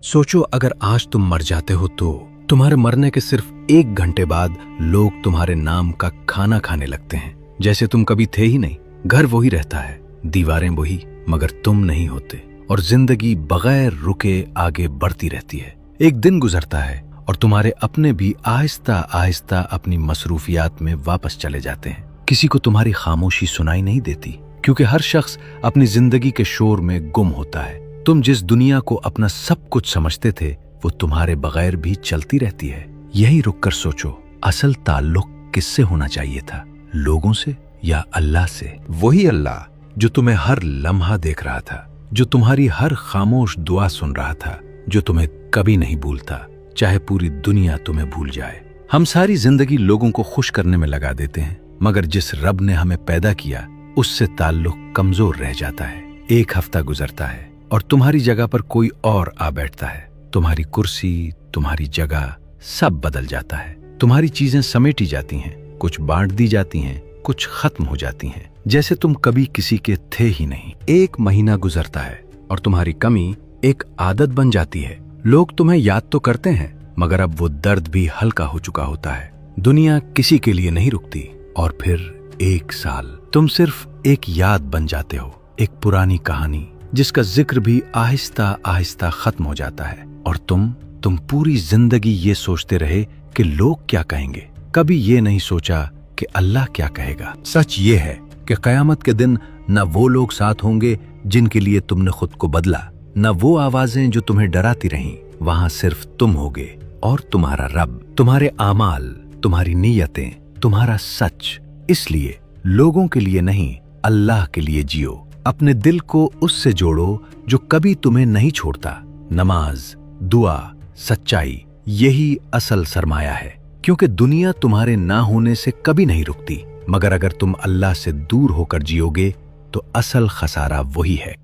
सोचो अगर आज तुम मर जाते हो तो तुम्हारे मरने के सिर्फ 1 घंटे बाद लोग तुम्हारे नाम का खाना खाने लगते हैं, जैसे तुम कभी थे ही नहीं। घर वही रहता है, दीवारें वही, मगर तुम नहीं होते, और जिंदगी बगैर रुके आगे बढ़ती रहती है। एक दिन गुजरता है और तुम्हारे अपने भी आहिस्ता आहिस्ता अपनी मसरूफियात में वापस चले जाते हैं। किसी को तुम्हारी खामोशी सुनाई नहीं देती, क्योंकि हर शख्स अपनी जिंदगी के शोर में गुम होता है। तुम जिस दुनिया को अपना सब कुछ समझते थे वो तुम्हारे बगैर भी चलती रहती है। यही रुक कर सोचो, असल ताल्लुक किससे होना चाहिए था, लोगों से या अल्लाह से? वही अल्लाह जो तुम्हें हर लम्हा देख रहा था, जो तुम्हारी हर खामोश दुआ सुन रहा था, जो तुम्हें कभी नहीं भूलता, चाहे पूरी दुनिया तुम्हें भूल जाए। हम सारी जिंदगी लोगों को खुश करने में लगा देते हैं, मगर जिस रब ने हमें पैदा किया उससे ताल्लुक कमजोर रह जाता है। एक हफ्ता गुजरता है और तुम्हारी जगह पर कोई और आ बैठता है। तुम्हारी कुर्सी, तुम्हारी जगह, सब बदल जाता है। तुम्हारी चीजें समेटी जाती हैं, कुछ बांट दी जाती हैं, कुछ खत्म हो जाती हैं, जैसे तुम कभी किसी के थे ही नहीं। 1 महीना गुजरता है और तुम्हारी कमी एक आदत बन जाती है। लोग तुम्हें याद तो करते हैं, मगर अब वो दर्द भी हल्का हो चुका होता है। दुनिया किसी के लिए नहीं रुकती। और फिर 1 साल तुम सिर्फ एक याद बन जाते हो, एक पुरानी कहानी जिसका जिक्र भी आहिस्ता आहिस्ता खत्म हो जाता है। और तुम पूरी जिंदगी ये सोचते रहे कि लोग क्या कहेंगे, कभी ये नहीं सोचा कि अल्लाह क्या कहेगा। सच ये है कि कयामत के दिन न वो लोग साथ होंगे जिनके लिए तुमने खुद को बदला, न वो आवाजें जो तुम्हें डराती रहीं। वहां सिर्फ तुम होगे और तुम्हारा रब, तुम्हारे आमाल, तुम्हारी नीयतें, तुम्हारा सच। इसलिए लोगों के लिए नहीं, अल्लाह के लिए जियो। अपने दिल को उससे जोड़ो जो कभी तुम्हें नहीं छोड़ता। नमाज, दुआ, सच्चाई, यही असल सरमाया है, क्योंकि दुनिया तुम्हारे ना होने से कभी नहीं रुकती, मगर अगर तुम अल्लाह से दूर होकर जियोगे तो असल खसारा वही है।